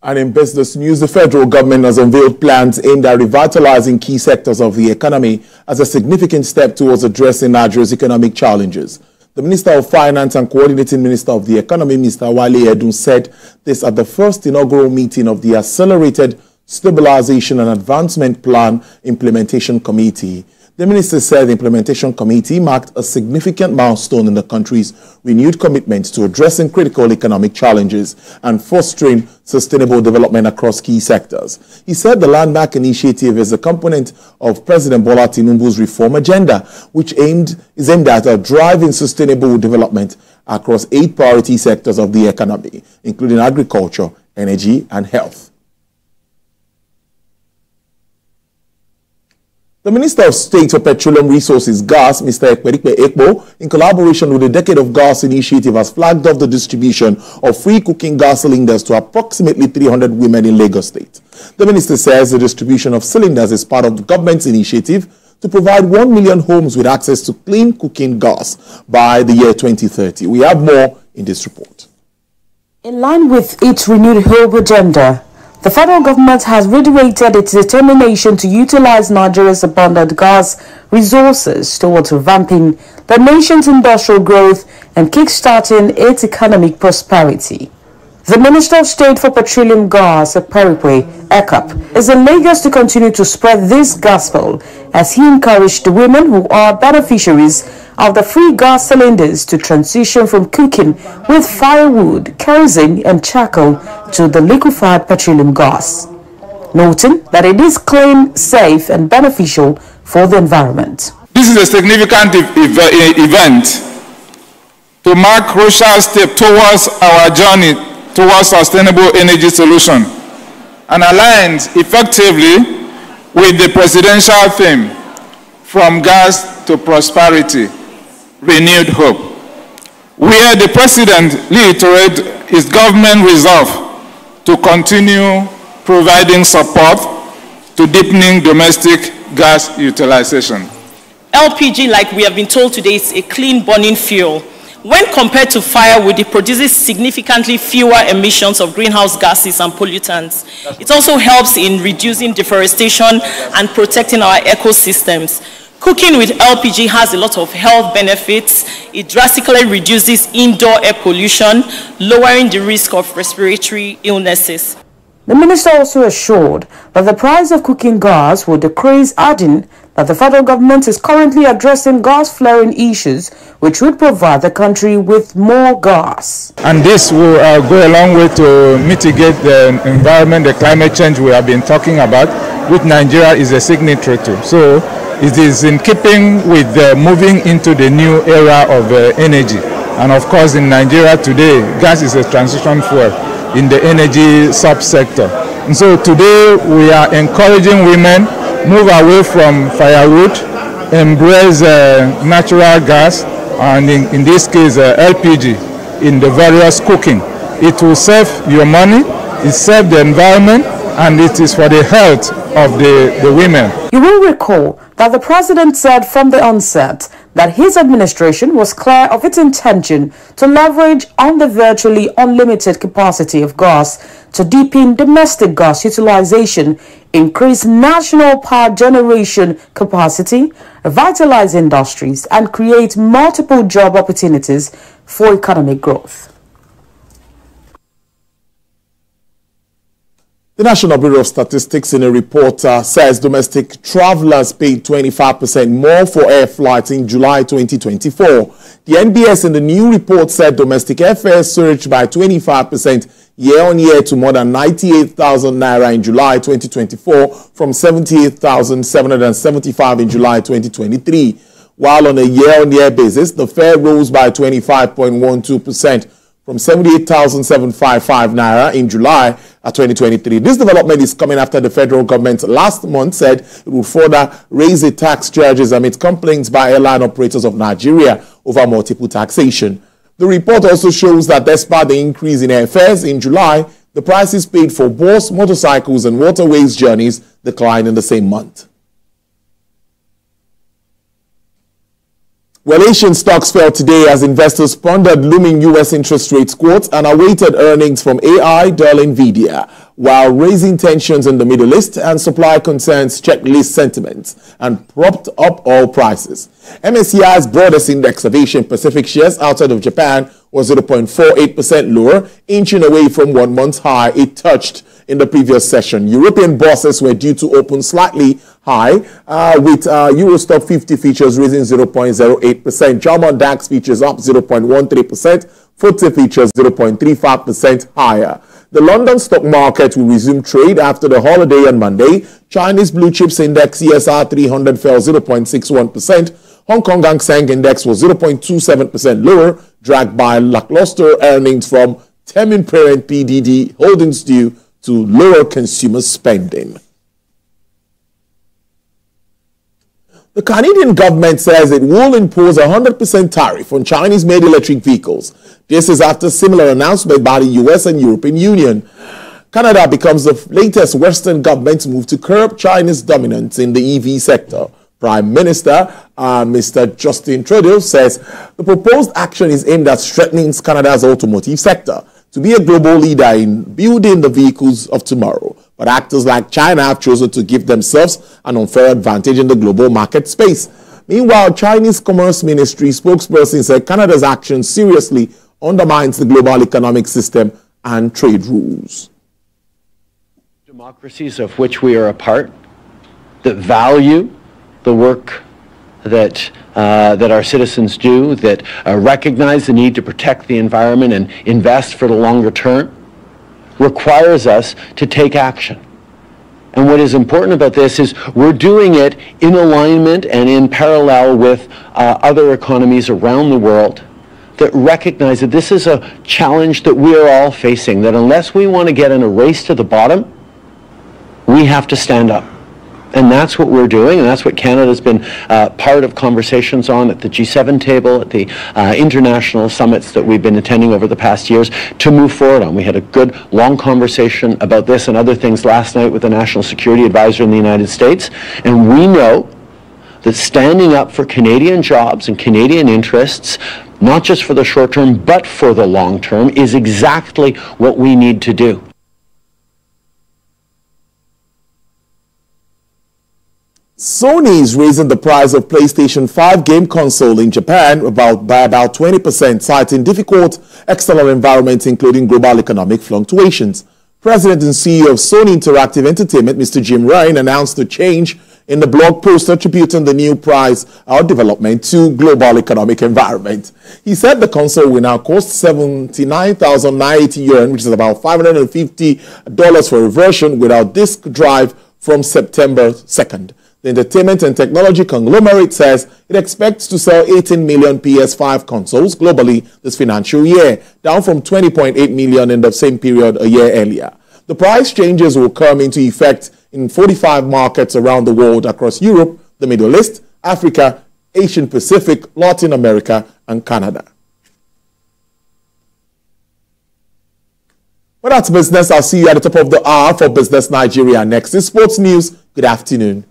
And in business news, the federal government has unveiled plans aimed at revitalizing key sectors of the economy as a significant step towards addressing Nigeria's economic challenges. The Minister of Finance and Coordinating Minister of the Economy, Mr. Wale Edun, said this at the first inaugural meeting of the Accelerated Stabilization and Advancement Plan Implementation Committee. The minister said the implementation committee marked a significant milestone in the country's renewed commitment to addressing critical economic challenges and fostering sustainable development across key sectors. He said the landmark initiative is a component of President Bola Tinubu's reform agenda, which is aimed at driving sustainable development across 8 priority sectors of the economy, including agriculture, energy, and health. The Minister of State for Petroleum Resources, Gas, Mr. Ekperikpe Ekpo, in collaboration with the Decade of Gas Initiative, has flagged off the distribution of free cooking gas cylinders to approximately 300 women in Lagos State. The minister says the distribution of cylinders is part of the government's initiative to provide 1 million homes with access to clean cooking gas by the year 2030. We have more in this report. In line with its renewed hope agenda, the federal government has reiterated its determination to utilize Nigeria's abundant gas resources towards revamping the nation's industrial growth and kickstarting its economic prosperity. The Minister of State for Petroleum Gas, Ekperikpe Ekpo, is in Lagos to continue to spread this gospel as he encouraged the women who are beneficiaries of the free gas cylinders to transition from cooking with firewood, kerosene and charcoal to the liquefied petroleum gas, noting that it is clean, safe and beneficial for the environment. This is a significant event to mark crucial step towards our journey towards sustainable energy solution and aligns effectively with the presidential theme, from gas to prosperity, renewed hope, where the President reiterated his government resolve to continue providing support to deepening domestic gas utilization. LPG, like we have been told today, is a clean burning fuel. When compared to firewood, it produces significantly fewer emissions of greenhouse gases and pollutants. It also helps in reducing deforestation and protecting our ecosystems. Cooking with LPG has a lot of health benefits. It drastically reduces indoor air pollution, lowering the risk of respiratory illnesses. The minister also assured that the price of cooking gas will decrease, adding that the federal government is currently addressing gas flaring issues, which would provide the country with more gas. And this will go a long way to mitigate the environment, the climate change we have been talking about, which Nigeria is a signatory to. So it is in keeping with moving into the new era of energy. And of course, in Nigeria today, gas is a transition fuel in the energy subsector. And so today we are encouraging women move away from firewood, embrace natural gas, and in this case LPG in the various cooking. It will save your money, it saves the environment, and it is for the health of the women. You will recall that the president said from the onset that his administration was clear of its intention to leverage on the virtually unlimited capacity of gas to deepen domestic gas utilization, increase national power generation capacity, revitalize industries, and create multiple job opportunities for economic growth. The National Bureau of Statistics in a report says domestic travelers paid 25% more for air flights in July 2024. The NBS in the new report said domestic airfares surged by 25% year-on-year to more than 98,000 naira in July 2024 from 78,775 in July 2023. While on a year-on-year basis, the fare rose by 25.12%. from 78,755 naira in July 2023. This development is coming after the federal government last month said it would further raise the tax charges amid complaints by airline operators of Nigeria over multiple taxation. The report also shows that despite the increase in airfares in July, the prices paid for bus, motorcycles and waterways journeys declined in the same month. Well, Asian stocks fell today as investors pondered looming U.S. interest rate quotes and awaited earnings from AI, Dell, Nvidia, while raising tensions in the Middle East and supply concerns checklist sentiments and propped up oil prices. MSCI's broadest index of Asian Pacific shares outside of Japan was 0.48% lower, inching away from 1 month's high it touched in the previous session. European bourses were due to open slightly high, with Euro Stock 50 futures raising 0.08%. German DAX futures up 0.13%. FTSE futures 0.35% higher. The London stock market will resume trade after the holiday on Monday. Chinese blue chips index CSR 300 fell 0.61%. Hong Kong Hang Seng index was 0.27% lower, dragged by lackluster earnings from Temin parent PDD Holdings due to lower consumer spending. The Canadian government says it will impose a 100% tariff on Chinese-made electric vehicles. This is after similar announcement by the US and European Union. Canada becomes the latest Western government move to curb China's dominance in the EV sector. Prime Minister Mr. Justin Trudeau says the proposed action is aimed at strengthening Canada's automotive sector to be a global leader in building the vehicles of tomorrow. But actors like China have chosen to give themselves an unfair advantage in the global market space. Meanwhile, Chinese Commerce Ministry spokesperson said Canada's action seriously undermines the global economic system and trade rules. Democracies of which we are a part that value the work that our citizens do, that recognize the need to protect the environment and invest for the longer term, requires us to take action. And what is important about this is we're doing it in alignment and in parallel with other economies around the world that recognize that this is a challenge that we are all facing, that unless we want to get in a race to the bottom, we have to stand up. And that's what we're doing, and that's what Canada's been part of conversations on at the G7 table, at the international summits that we've been attending over the past years to move forward on. We had a good, long conversation about this and other things last night with the National Security Advisor in the United States, and we know that standing up for Canadian jobs and Canadian interests, not just for the short term, but for the long term, is exactly what we need to do. Sony is raising the price of PlayStation 5 game console in Japan by about 20%, citing difficult external environments, including global economic fluctuations. President and CEO of Sony Interactive Entertainment, Mr. Jim Ryan, announced the change in the blog post attributing the new price development to global economic environment. He said the console will now cost 79,980 yuan, which is about $550 for a version without disk drive from September 2nd. The entertainment and technology conglomerate says it expects to sell 18 million PS5 consoles globally this financial year, down from 20.8 million in the same period a year earlier. The price changes will come into effect in 45 markets around the world across Europe, the Middle East, Africa, Asian Pacific, Latin America, and Canada. Well, that's business. I'll see you at the top of the hour for Business Nigeria. Next is Sports News. Good afternoon.